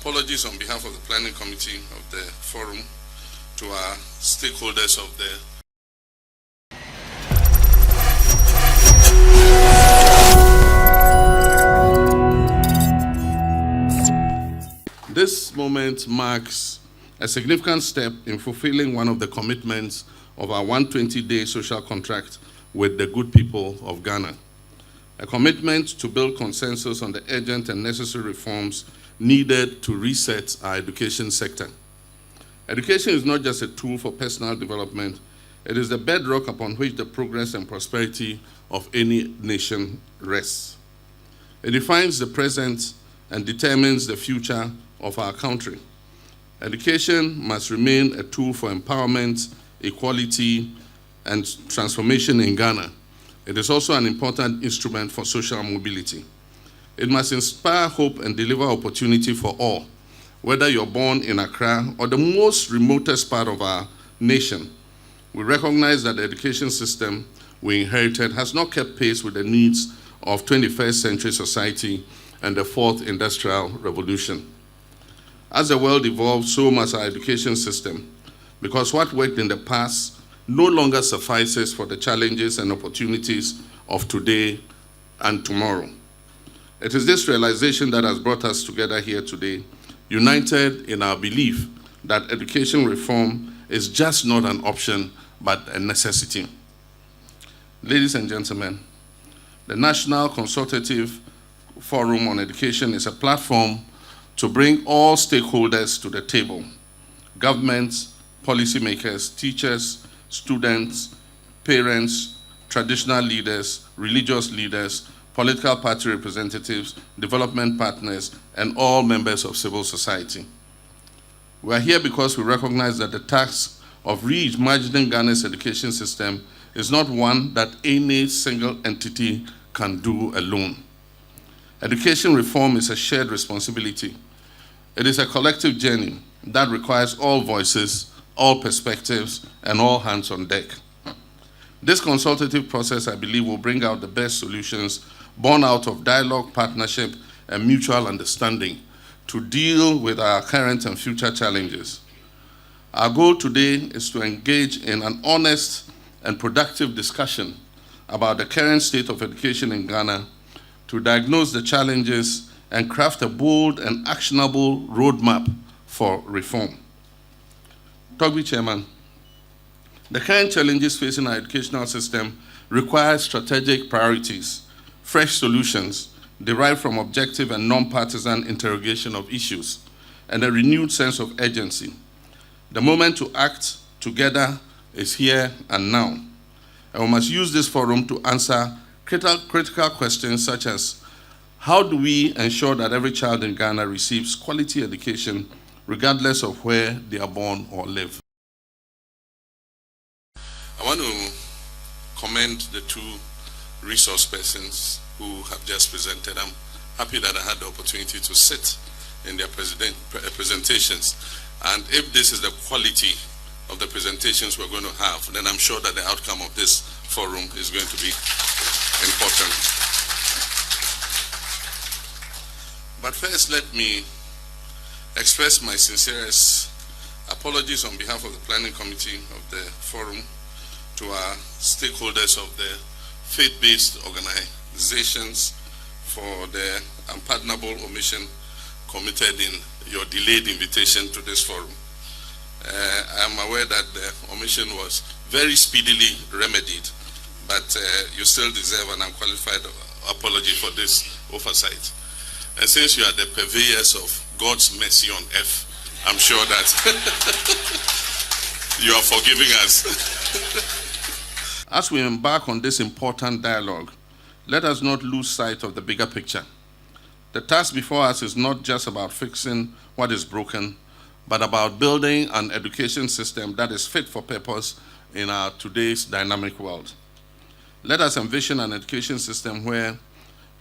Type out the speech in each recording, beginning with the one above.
Apologies on behalf of the Planning Committee of the Forum to our stakeholders of the This moment marks a significant step in fulfilling one of the commitments of our 120-day social contract with the good people of Ghana. A commitment to build consensus on the urgent and necessary reforms needed to reset our education sector. Education is not just a tool for personal development, it is the bedrock upon which the progress and prosperity of any nation rests. It defines the present and determines the future of our country. Education must remain a tool for empowerment, equality, and transformation in Ghana. It is also an important instrument for social mobility. It must inspire hope and deliver opportunity for all, whether you're born in Accra or the most remotest part of our nation. We recognize that the education system we inherited has not kept pace with the needs of 21st century society and the fourth industrial revolution. As the world evolves, so must our education system, because what worked in the past no longer suffices for the challenges and opportunities of today and tomorrow. It is this realization that has brought us together here today, united in our belief that education reform is just not an option, but a necessity. Ladies and gentlemen, the National Consultative Forum on Education is a platform to bring all stakeholders to the table: governments, policymakers, teachers, students, parents, traditional leaders, religious leaders, political party representatives, development partners, and all members of civil society. We are here because we recognize that the task of reimagining Ghana's education system is not one that any single entity can do alone. Education reform is a shared responsibility. It is a collective journey that requires all voices, all perspectives, and all hands on deck. This consultative process, I believe, will bring out the best solutions born out of dialogue, partnership, and mutual understanding to deal with our current and future challenges. Our goal today is to engage in an honest and productive discussion about the current state of education in Ghana, to diagnose the challenges and craft a bold and actionable roadmap for reform. Togbi Chairman, the current challenges facing our educational system require strategic priorities, fresh solutions derived from objective and non-partisan interrogation of issues, and a renewed sense of urgency. The moment to act together is here and now, and we must use this forum to answer critical questions such as: how do we ensure that every child in Ghana receives quality education regardless of where they are born or live? I want to commend the two resource persons who have just presented. I'm happy that I had the opportunity to sit in their presentations. And if this is the quality of the presentations we're going to have, then I'm sure that the outcome of this forum is going to be important. But first, let me express my sincerest apologies on behalf of the Planning Committee of the Forum to our stakeholders of the faith-based organizations for their unpardonable omission committed in your delayed invitation to this forum. I am aware that the omission was very speedily remedied, but you still deserve an unqualified apology for this oversight. And since you are the purveyors of God's mercy on earth, I'm sure that you are forgiving us. As we embark on this important dialogue, let us not lose sight of the bigger picture. The task before us is not just about fixing what is broken, but about building an education system that is fit for purpose in our today's dynamic world. Let us envision an education system where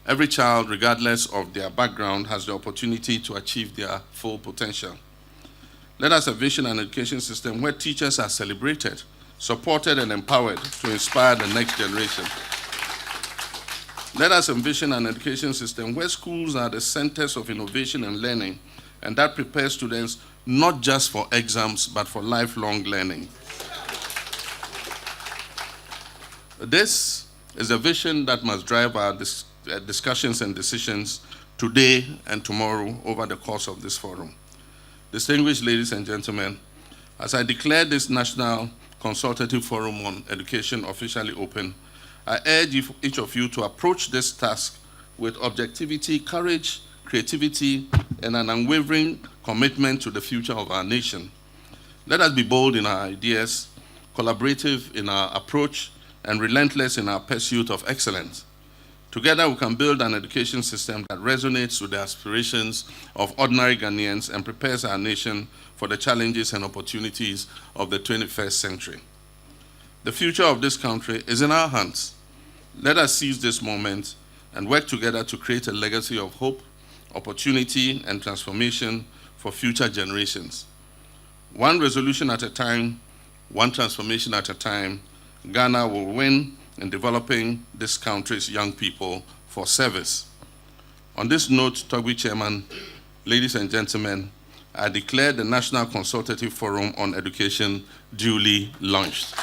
every child, regardless of their background, has the opportunity to achieve their full potential. Let us envision an education system where teachers are celebrated, supported, and empowered to inspire the next generation. Let us envision an education system where schools are the centers of innovation and learning, and that prepares students not just for exams, but for lifelong learning. This is a vision that must drive our discussions and decisions today and tomorrow over the course of this forum. Distinguished ladies and gentlemen, as I declare this National Consultative Forum on Education officially open, I urge each of you to approach this task with objectivity, courage, creativity, and an unwavering commitment to the future of our nation. Let us be bold in our ideas, collaborative in our approach, and relentless in our pursuit of excellence. Together, we can build an education system that resonates with the aspirations of ordinary Ghanaians and prepares our nation for the challenges and opportunities of the 21st century. The future of this country is in our hands. Let us seize this moment and work together to create a legacy of hope, opportunity, and transformation for future generations. One resolution at a time, one transformation at a time, Ghana will win in developing this country's young people for service. On this note, Togbi Chairman, ladies and gentlemen, I declare the National Consultative Forum on Education duly launched.